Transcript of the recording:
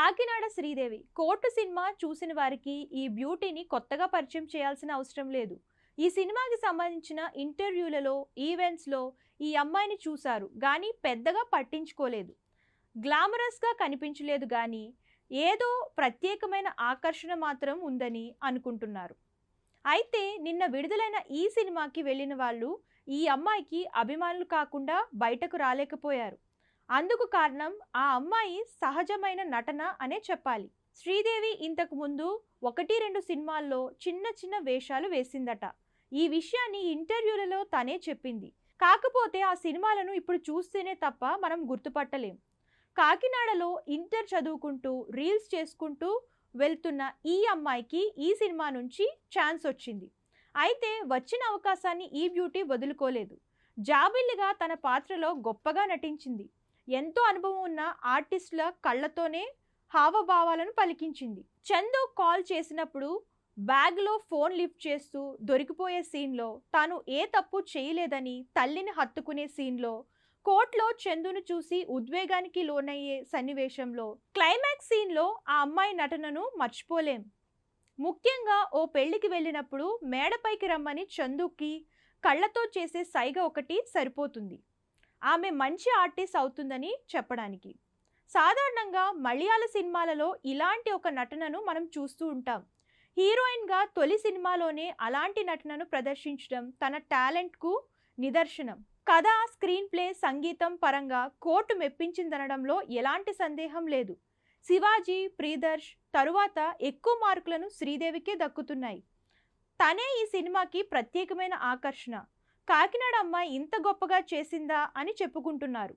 Kakinada Sridevi court cinema చూసిన వారికి ఈ బ్యూటీని కొత్తగా పరిచయం చేయాల్సిన అవసరం లేదు. ఈ సినిమాకి సంబంధించిన ఇంటర్వ్యూలలో, ఈవెంట్స్లో ఈ అమ్మాయిని చూశారు కానీ పెద్దగా పట్టించుకోలేదు. గ్లామరస్గా కనిపించలేదు కానీ ఏదో ప్రత్యేకమైన ఆకర్షణ మాత్రం ఉందని అనుకుంటున్నారు. అయితే నిన్న విడుదలైన ఈ సినిమాకి వెళ్ళిన వాళ్ళు ఈ అమ్మాయికి అభిమానులు కాకుండా బయటకు రాలేకపోయారు. అందుకు కారణం ఆ అమ్మాయి సహజమైన నటన అనే చెప్పాలి. శ్రీదేవి ఇంతకు ముందు 1-2 సినిమాల్లో చిన్న చిన్న వేషాలు వేసిందట. ఈ విషయాన్ని ఇంటర్వ్యూలలో తనే చెప్పింది. కాకపోతే ఆ సినిమాలను ఇప్పుడు చూస్తేనే తప్ప మనం గుర్తుపట్టలేం. కాకినాడలో ఇంటర్ చదువుకుంటూ రీల్స్ చేసుకుంటూ వెళ్తున్న ఈ అమ్మాయికి ఈ సినిమా నుంచి ఛాన్స్ వచ్చింది. అయితే వచ్చిన అవకాశాన్ని ఈ బ్యూటీ వదులుకోలేదు. జాబిల్లిగా తన పాత్రలో గొప్పగా నటించింది. ఎంతో అనుభవం ఉన్న ఆర్టిస్టుల కళ్ళతోనే హావభావాలను పలికించింది. చందు కాల్ చేసినప్పుడు బ్యాగ్లో ఫోన్ లిఫ్ట్ చేస్తూ దొరికిపోయే సీన్లో, తాను ఏ తప్పు చేయలేదని తల్లిని హత్తుకునే సీన్లో, కోర్టులో చందును చూసి ఉద్వేగానికి లోనయ్యే సన్నివేశంలో, క్లైమాక్స్ సీన్లో ఆ అమ్మాయి నటనను మర్చిపోలేం. ముఖ్యంగా ఓ పెళ్లికి వెళ్ళినప్పుడు మేడపైకి రమ్మని చందుకి కళ్ళతో చేసే సైగ ఒకటి సరిపోతుంది ఆమె మంచి ఆర్టిస్ట్ అవుతుందని చెప్పడానికి. సాధారణంగా మలయాళ సినిమాలలో ఇలాంటి ఒక నటనను మనం చూస్తూ ఉంటాం. హీరోయిన్గా తొలి సినిమాలోనే అలాంటి నటనను ప్రదర్శించడం తన టాలెంట్కు నిదర్శనం. కథ, స్క్రీన్ ప్లే, సంగీతం పరంగా కోర్టు మెప్పించిందనడంలో ఎలాంటి సందేహం లేదు. శివాజీ, ప్రియదర్శ్ తరువాత ఎక్కువ మార్కులను శ్రీదేవికే దక్కుతున్నాయి. తనే ఈ సినిమాకి ప్రత్యేకమైన ఆకర్షణ. కాకినాడ అమ్మాయి ఇంత గొప్పగా చేసిందా అని చెప్పుకుంటున్నారు.